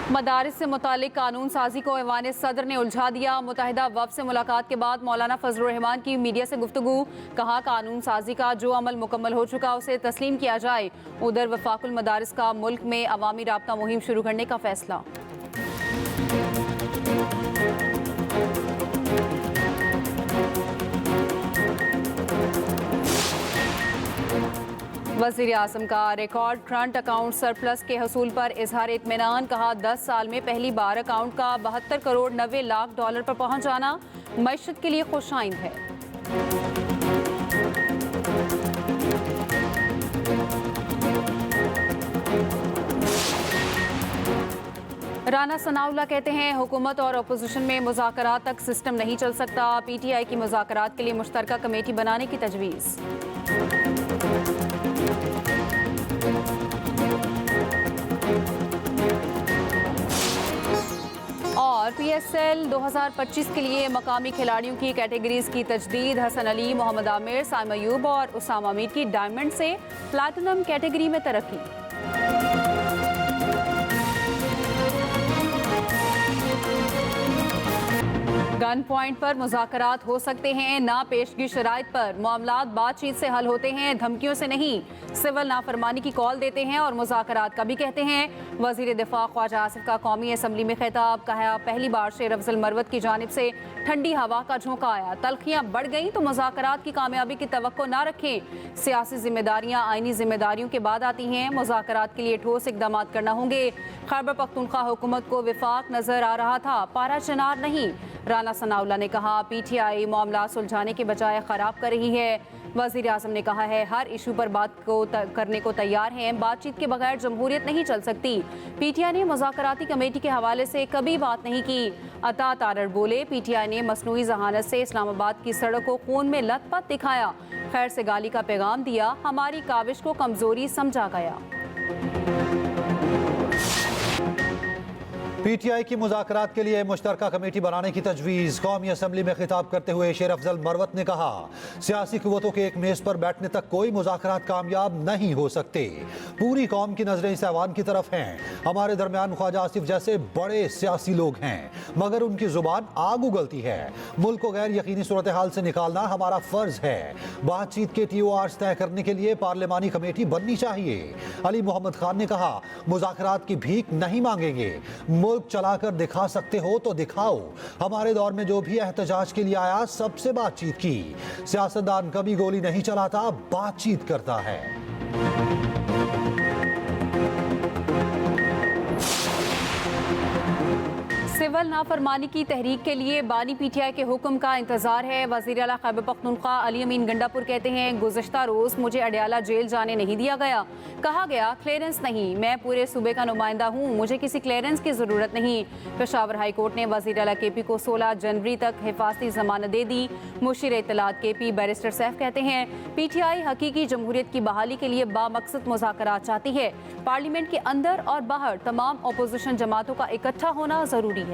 मदारिस से मुतालिक कानून साजी को ऐवान सदर ने उलझा दिया। मुत्तहिदा वफ़द से मुलाकात के बाद मौलाना फजलुर रहमान की मीडिया से गुफ्तगू। कहा, कानून साजी का जो अमल मुकम्मल हो चुका उसे तस्लीम किया जाए। उधर वफाकुल मदारिस का मुल्क में अवामी राब्ता मुहिम शुरू करने का फैसला। वज़ीर आज़म का रिकॉर्ड करंट अकाउंट सरप्लस के हसूल पर इजहार इत्मीनान। कहा, 10 साल में पहली बार अकाउंट का 72 करोड़ 90 लाख डॉलर पर पहुंच जाना मईशत के लिए खुशाइंद है। राना सनाउल्लाह कहते हैं, हुकूमत और अपोजिशन में मुज़ाकरात तक सिस्टम नहीं चल सकता। PTI की मुज़ाकरात के लिए मुश्तरका कमेटी बनाने की तजवीज़। और PSL 2025 के लिए मकामी खिलाड़ियों की कैटेगरीज की तजदीद। हसन अली, मोहम्मद आमिर, साइम अयूब और उसामा मीर की डायमंड से प्लैटिनम कैटेगरी में तरक्की। गन पॉइंट पर मुज़ाकरात हो सकते हैं, ना पेशगी शराइत पर। मामलात बातचीत से हल होते हैं, धमकियों से नहीं। सिविल नाफरमानी की कॉल देते हैं और मुज़ाकरात का भी कहते हैं। वज़ीर दिफा ख्वाजा आसिफ का कौमी असम्बली में खिताब। कहा, पहली बार शेर अफजल मरवत की जानिब से ठंडी हवा का झोंका आया। तलखियाँ बढ़ गईं तो मुज़ाकरात की कामयाबी की तवक्को ना रखें। सियासी जिम्मेदारियाँ आईनी जिम्मेदारियों के बाद आती हैं। मुज़ाकरात के लिए ठोस इकदाम करना होंगे। खैबर पख्तूनख्वा हुकूमत को विफाक नजर आ रहा था, पारा चनार नहीं। राना सनाउल्लाह ने कहा, PTI मामला सुलझाने के बजाय ख़राब कर रही है। वज़ीर आज़म ने कहा है, हर इशू पर बात करने को तैयार हैं। बातचीत के बगैर जमहूरियत नहीं चल सकती। PTI ने मुज़ाकराती कमेटी के हवाले से कभी बात नहीं की। अता तारड़ बोले, PTI ने मसनूई जहानत से इस्लामाबाद की सड़क को खून में लथपथ दिखाया। खैर से गाली का पैगाम दिया। हमारी काविश को कमज़ोरी समझा गया। PTI की मुज़ाकरात के लिए मुश्तरका कमेटी बनाने की तजवीज़। कौमी असम्बली में खिताब करते हुए शेर अफजल मरवत ने कहा, सियासी कुव्वतों के एक मेज़ पर बैठने तक कोई मुज़ाकरात कामयाब नहीं हो सकते। पूरी कौम की नजरें इस ऐवान की तरफ हैं। हमारे दरमियान ख्वाजा आसिफ जैसे बड़े सियासी लोग हैं, मगर उनकी जुबान आग उगलती है। मुल्क को गैर यकीनी सूरत हाल से निकालना हमारा फ़र्ज है। बातचीत के TORs तय करने के लिए पार्लिमानी कमेटी बननी चाहिए। अली मोहम्मद खान ने कहा, मुज़ाकरात की भीख नहीं मांगेंगे। चलाकर दिखा सकते हो तो दिखाओ। हमारे दौर में जो भी एहतजाज के लिए आया सबसे बातचीत की। सियासतदान कभी गोली नहीं चलाता, बातचीत करता है। सिविल नाफरमानी की तहरीक के लिए बानी PTI के हुक्म का इंतजार है। वज़ीर आला खैबर पख्तूनख्वा अली अमीन गंडापुर कहते हैं, गुज़श्ता रोज़ मुझे अडयाला जेल जाने नहीं दिया गया। कहा गया क्लियरेंस नहीं, मैं पूरे सूबे का नुमाइंदा हूँ, मुझे किसी क्लियरेंस की ज़रूरत नहीं। पेशावर हाई कोर्ट ने वज़ीर आला KP को 16 जनवरी तक हिफाजती ज़मानत दे दी। मुशीर इत्तलात KP बैरिस्टर सैफ कहते हैं, PTI हकीकी जमहूरियत की बहाली के लिए बामकसद मुज़ाकरात चाहती है। पार्लियामेंट के अंदर और बाहर तमाम अपोजिशन जमातों का इकट्ठा होना ज़रूरी है।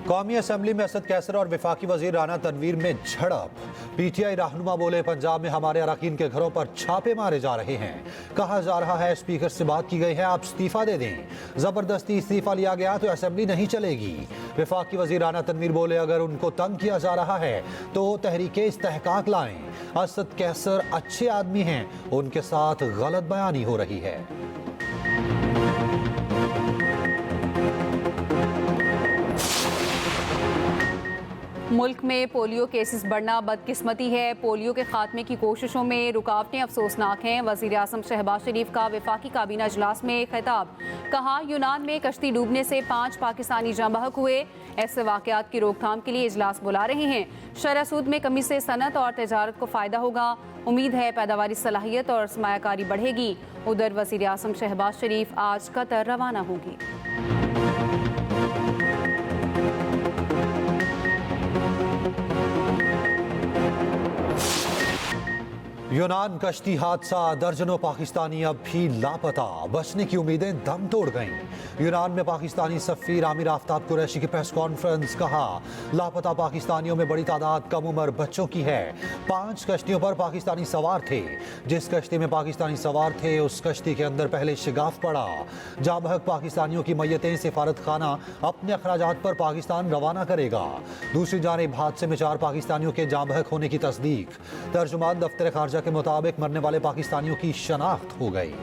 कौमी असम्बली में असद कैसर और विफाकी वजीर राना तनवीर में झड़प। PTI रहनुमा बोले, पंजाब में हमारे अरकान के घरों पर छापे मारे जा रहे हैं। कहा जा रहा है स्पीकर से बात की गई है, आप इस्तीफा दे दें। जबरदस्ती इस्तीफा लिया गया तो असम्बली नहीं चलेगी। विफाकी वजीर राना तनवीर बोले, अगर उनको तंग किया जा रहा है तो तहरीके इस्तेहकाक लाएं। असद कैसर अच्छे आदमी हैं, उनके साथ गलत बयानी हो रही है। मुल्क में पोलियो केसेस बढ़ना बदकिस्मती है। पोलियो के खात्मे की कोशिशों में रुकावटें अफसोसनाक हैं। वज़ीर आज़म शहबाज शरीफ का वफाकी काबीना इजलास में खिताब। कहा, यूनान में कश्ती डूबने से 5 पाकिस्तानी जाँ बहक हुए। ऐसे वाक़यात की रोकथाम के लिए इजलास बुला रहे हैं। शरह सूद में कमी से सनत और तजारत को फ़ायदा होगा। उम्मीद है पैदावारी सलाहियत और सरमायाकारी बढ़ेगी। उधर वज़ीर आज़म शहबाज शरीफ आज कतर रवाना होगी। यूनान कश्ती हादसा, दर्जनों पाकिस्तानी अब भी लापता, बचने की उम्मीदें दम तोड़ गईं। यूनान में पाकिस्तानी सफीर आमिर आफ्ताब कुरैशी की प्रेस कॉन्फ्रेंस, कहा लापता पाकिस्तानियों में बड़ी तादाद कम उम्र बच्चों की है। 5 कश्तियों पर पाकिस्तानी सवार थे। जिस कश्ती में पाकिस्तानी सवार थे उस कश्ती के अंदर पहले शिगाफ पड़ा। जाबहक पाकिस्तानियों की मैयतें सिफारत खाना अपने अखराजात पर पाकिस्तान रवाना करेगा। दूसरी जानिब हादसे में 4 पाकिस्तानियों के जाबहक होने की तस्दीक। तर्जुमान दफ्तर खारजा के मुताबिक मरने वाले पाकिस्तानियों की शनाख्त हो गई।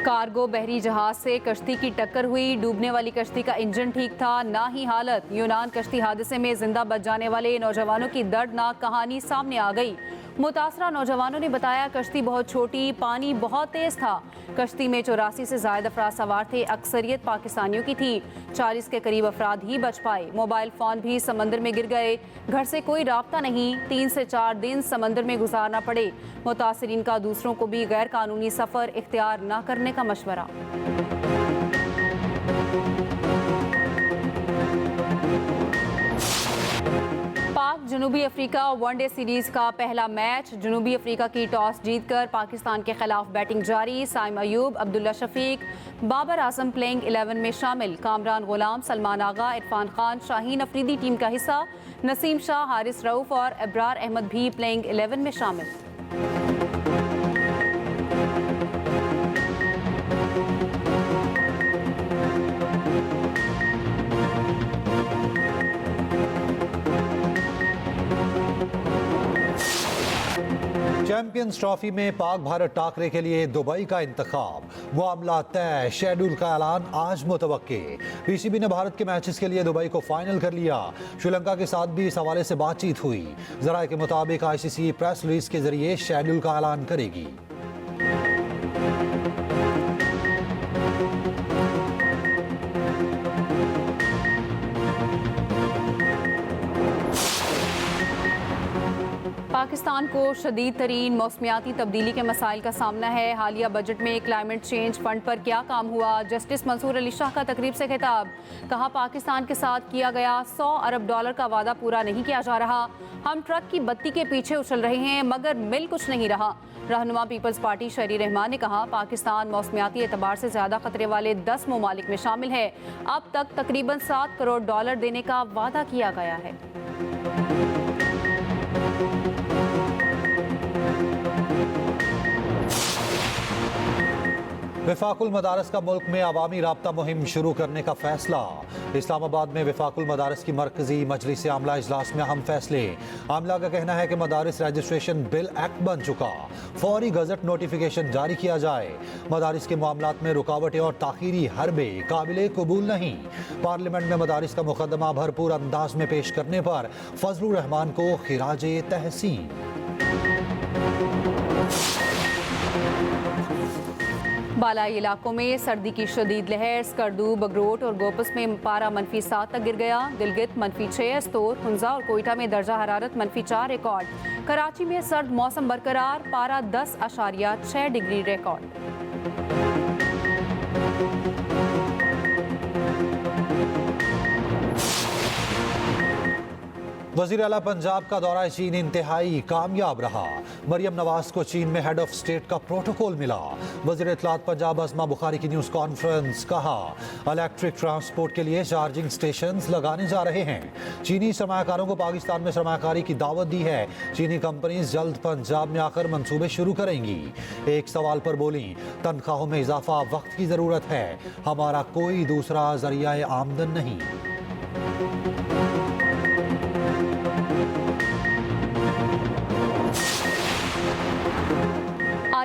कार्गो बहरी जहाज से कश्ती की टक्कर हुई। डूबने वाली कश्ती का इंजन ठीक था, ना ही हालत। यूनान कश्ती हादसे में जिंदा बच जाने वाले नौजवानों की दर्दनाक कहानी सामने आ गई। मुतासरा नौजवानों ने बताया कश्ती बहुत छोटी, पानी बहुत तेज था। कश्ती में 84 से ज्यादा अफराद सवार थे। अक्सरियत पाकिस्तानियों की थी। 40 के करीब अफराद ही बच पाए। मोबाइल फोन भी समंदर में गिर गए। घर से कोई राब्ता नहीं। 3 से 4 दिन समंदर में गुजारना पड़े। मुतासरीन का दूसरों को भी गैर कानूनी सफर इख्तियार न करने का मशवरा। पाक जनूबी अफ्रीका वनडे सीरीज का पहला मैच। जनूबी अफ्रीका की टॉस जीतकर पाकिस्तान के खिलाफ बैटिंग जारी। साइम अयूब, अब्दुल्ला शफीक, बाबर आजम प्लेइंग 11 में शामिल। कामरान गुलाम, सलमान आगा, इरफान खान, शाहीन अफरीदी टीम का हिस्सा। नसीम शाह, हारिस रऊफ और इब्रार अहमद भी प्लेइंग 11 में शामिल। चैंपियंस ट्रॉफी में पाक भारत टाकरे के लिए दुबई का इंतखाब। मामला तय, शेड्यूल का ऐलान आज मुतवक्के। पीसीबी ने भारत के मैचेस के लिए दुबई को फाइनल कर लिया। श्रीलंका के साथ भी इस हवाले से बातचीत हुई। जराये के मुताबिक आईसीसी प्रेस रिलीज के जरिए शेड्यूल का ऐलान करेगी। पाकिस्तान को शदीद तरीन मौसमियाती तब्दीली के मसाइल का सामना है। हालिया बजट में क्लाइमेट चेंज फंड पर क्या काम हुआ? जस्टिस मंसूर अली शाह का तकरीब से खिताब। कहा पाकिस्तान के साथ किया गया $100 अरब का वादा पूरा नहीं किया जा रहा। हम ट्रक की बत्ती के पीछे उछल रहे हैं मगर मिल कुछ नहीं रहा। रहनुमा पीपल्स पार्टी शहरी रहमान ने कहा पाकिस्तान मौसमियाती एतबार से ज्यादा खतरे वाले 10 ममालिक में शामिल है। अब तक तकरीबन $7 करोड़ देने का वादा किया गया है। विफाकुल मदारस का मुल्क में अवामी राब्ता मुहिम शुरू करने का फैसला। इस्लामाबाद में विफाकुल मदारस की मरकजी मजलिस आमला इजलास में अहम फैसले। आमला का कहना है कि मदारस रजिस्ट्रेशन बिल एक्ट बन चुका, फौरी गजट नोटिफिकेशन जारी किया जाए। मदारस के मामलात में रुकावटें और ताखीरी हरबे काबिले कबूल नहीं। पार्लियामेंट में मदारस का मुकदमा भरपूर अंदाज में पेश करने पर फजलुर रहमान को खिराजे तहसीन। बालाई इलाकों में सर्दी की शदीद लहर। स्कर्दू, बगरोट और गोपस में पारा -7 तक गिर गया। गिलगित -6, अस्तोर, हुंजा और कोयटा में दर्जा हरारत -4 रिकॉर्ड। कराची में सर्द मौसम बरकरार, पारा 10.6 डिग्री रिकॉर्ड। वज़ीर आला पंजाब का दौरा चीन इंतहाई कामयाब रहा। मरियम नवाज को चीन में हेड ऑफ स्टेट का प्रोटोकॉल मिला। वज़ीर इत्तलात पंजाब अज़मा बुखारी की न्यूज़ कॉन्फ्रेंस, कहा इलेक्ट्रिक ट्रांसपोर्ट के लिए चार्जिंग स्टेशंस लगाने जा रहे हैं। चीनी सरमाकारों को पाकिस्तान में सरमाकारी की दावत दी है। चीनी कंपनीज जल्द पंजाब में आकर मंसूबे शुरू करेंगी। एक सवाल पर बोली तनख्वाहों में इजाफा वक्त की ज़रूरत है, हमारा कोई दूसरा जरिया आमदन नहीं।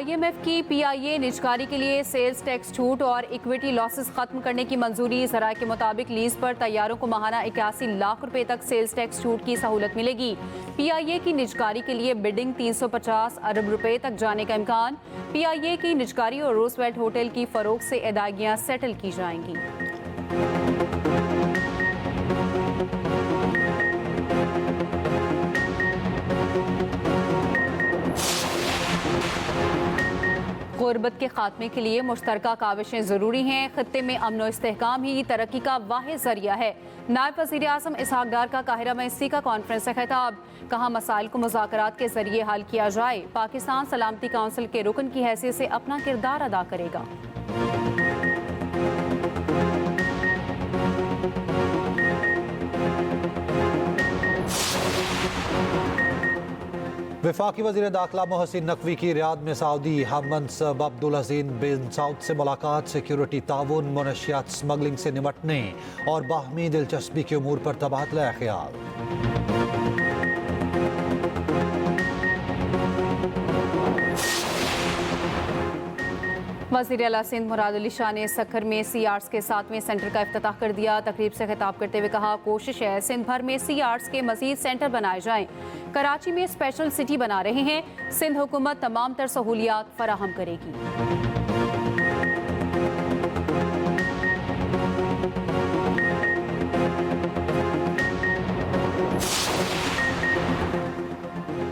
IMF की PIA निजकारी के लिए सेल्स टैक्स छूट और इक्विटी लॉसेस खत्म करने की मंजूरी। ज़राए के मुताबिक लीज पर तैयारों को माहाना 81 लाख रुपए तक सेल्स टैक्स छूट की सहूलत मिलेगी। PIA की निजकारी के लिए बिडिंग 350 अरब रुपए तक जाने का इम्कान। PIA की निजकारी और रोजवेल्ट होटल की फरोख्त से अदायगियां सेटल की जाएंगी। गुर्बत के खात्मे के लिए मुश्तरका काविशें ज़रूरी हैं। खत्ते में अमन व इस्तेहकाम ही तरक्की का वाहिद जरिया है। नायब वज़ीर आज़म इसहाक डार का काहिरा में इसी का कॉन्फ्रेंस से खिताब। कहा मसाइल को मुज़ाकरात के जरिए हल किया जाए। पाकिस्तान सलामती काउंसिल के रुकन की हैसियत से अपना किरदार अदा करेगा। वफाकी वज़ीर दाखिला मोहसिन नकवी की रियाद में सऊदी हम मनसब अब्दुल अजीज बिन सऊद से मुलाकात। सिक्योरिटी ताउन, मनशियात स्मगलिंग से निपटने और बाहमी दिलचस्पी के उमूर पर तबादला ख्याल। वज़ीर आला सिंध मुराद अली शाह ने सखर में सी आर्ट्स के 7वें सेंटर का इफ्तिताह कर दिया। तकरीब से खिताब करते हुए कहा, कोशिश है सिंध भर में सी आर्ट्स के मज़ीद सेंटर बनाए जाएं। कराची में स्पेशल सिटी बना रहे हैं। सिंध हुकूमत तमाम तर सहूलियात फराहम करेगी।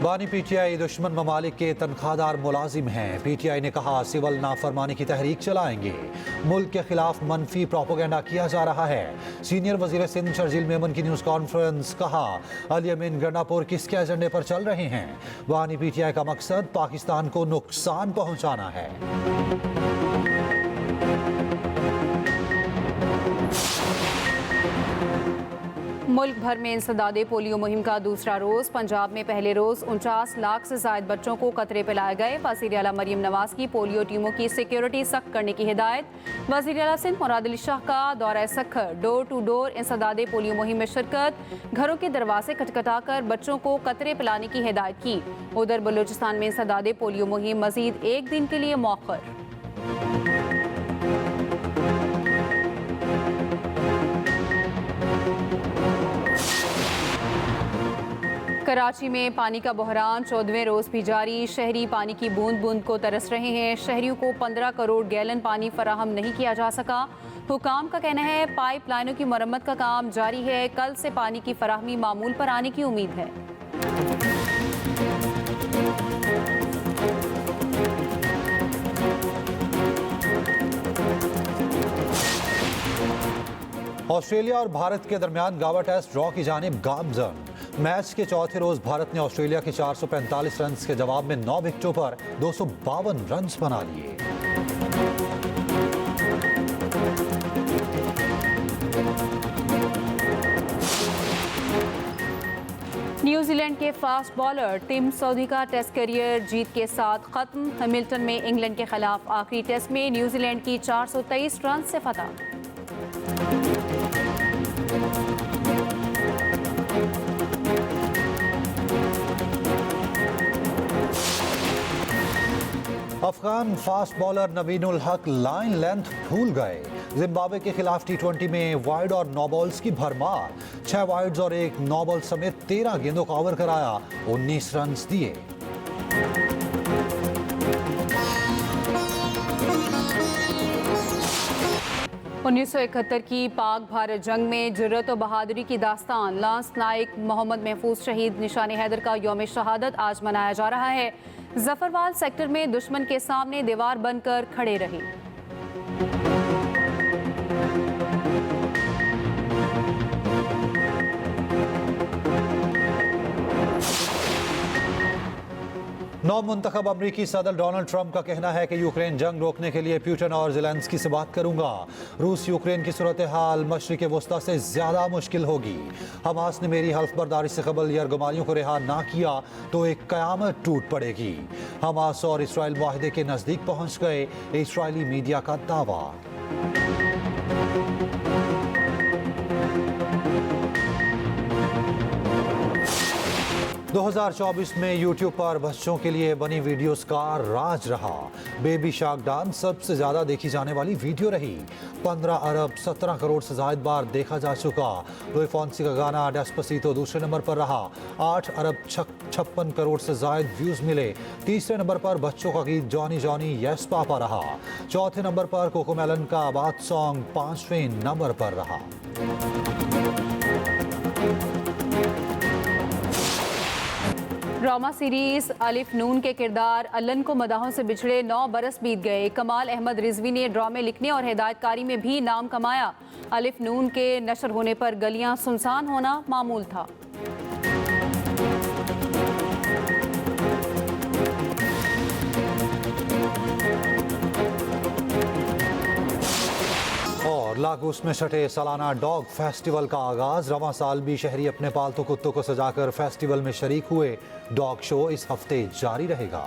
बानी पीटीआई दुश्मन ममालिक के तनख्वाहदार मुलाजिम हैं। पीटीआई ने कहा सिविल नाफरमानी की तहरीक चलाएंगे। मुल्क के खिलाफ मनफी प्रोपोगेंडा किया जा रहा है। सीनियर वजीर सिंध शर्जील मेमन की न्यूज़ कॉन्फ्रेंस। कहा अल यमीन गंडापुर किसके एजेंडे पर चल रहे हैं। बानी पीटीआई का मकसद पाकिस्तान को नुकसान पहुंचाना है। मुल्क भर में इंसदादे पोलियो मुहिम का दूसरा रोज। पंजाब में पहले रोज 49 लाख से ज्यादा बच्चों को कतरे पिलाए गए। वज़ीर आला मरियम नवाज की पोलियो टीमों की सिक्योरिटी सख्त करने की हिदायत। वज़ीर आला सिंध मुराद अली शाह का दौरा सखर। डोर टू डोर इंसदादे पोलियो मुहिम में शिरकत। घरों के दरवाजे खटखटाकर बच्चों को कतरे पिलाने की हिदायत की। उधर बलूचिस्तान में इंसदादे पोलियो मुहिम मजीद एक दिन के लिए मौखर। कराची में पानी का बहरान 14वें रोज भी जारी। शहरी पानी की बूंद बूंद को तरस रहे हैं। शहरियों को 15 करोड़ गैलन पानी फराहम नहीं किया जा सका। हुकाम का कहना है पाइप लाइनों की मरम्मत का काम जारी है। कल से पानी की फराहमी मामूल पर आने की उम्मीद है। ऑस्ट्रेलिया और भारत के दरमियान गावा टेस्ट ड्रॉ की जानिब गामजन। मैच के चौथे रोज भारत ने ऑस्ट्रेलिया के 445 रन के जवाब में 9 विकेटों पर 252 रन बना लिए। न्यूजीलैंड के फास्ट बॉलर टिम सऊदी का टेस्ट करियर जीत के साथ खत्म। हैमिल्टन में इंग्लैंड के खिलाफ आखिरी टेस्ट में न्यूजीलैंड की 423 रन से फतह। अफगान फास्ट बॉलर नवीनुल हक लाइन लेंथ भूल गए। जिम्बाब्वे के खिलाफ टी20 में वाइड और नो बॉल्स की भरमार। 6 वाइड्स और 1 नो बॉल समेत 13 गेंदों को ओवर कराया, 19 रन दिए। उन्नीस सौ 71 की पाक भारत जंग में जुर्रत और बहादुरी की दास्तान। लांस नाइक मोहम्मद महफूज शहीद निशान हैदर का यौम शहादत आज मनाया जा रहा है। जफरवाल सेक्टर में दुश्मन के सामने दीवार बनकर खड़े रहे। नौ मुंतखब अमरीकी सदर डोनाल्ड ट्रंप का कहना है कि यूक्रेन जंग रोकने के लिए पुतिन और ज़ेलेंस्की से बात करूंगा। रूस यूक्रेन की सूरत हाल मशरिक़ वस्ता से ज़्यादा मुश्किल होगी। हमास ने मेरी हल्फ बर्दारी से कबल यरगमालियों को रिहा ना किया तो एक क़यामत टूट पड़ेगी। हमास और इसराइल मुआहदे के नज़दीक पहुंच गए, इसराइली मीडिया का दावा। 2024 में यूट्यूब पर बच्चों के लिए बनी वीडियोस का राज रहा। बेबी शार्क डांस सबसे ज्यादा देखी जाने वाली वीडियो रही। 15 अरब 17 करोड़ से ज्यादा बार देखा जा चुका। लुई फॉन्सी का गाना डेस्पासितो दूसरे नंबर पर रहा। 8 अरब 56 करोड़ से ज्यादा व्यूज मिले। तीसरे नंबर पर बच्चों का गीत जॉनी जॉनी यस पापा रहा। चौथे नंबर पर कोकोमेलन का आबाद सॉन्ग 5वें नंबर पर रहा। ड्रामा सीरीज अलिफ नून के किरदार अलन को मदाहों से बिछड़े 9 बरस बीत गए। कमाल अहमद रिजवी ने ड्रामे लिखने और हिदायतकारी में भी नाम कमाया। अलिफ नून के नशर होने पर गलियां सुनसान होना मामूल था। और लागूस में छठे सालाना डॉग फेस्टिवल का आगाज। रवां साल भी शहरी अपने पालतू कुत्तों को सजाकर फेस्टिवल में शरीक हुए। डॉग शो इस हफ्ते जारी रहेगा।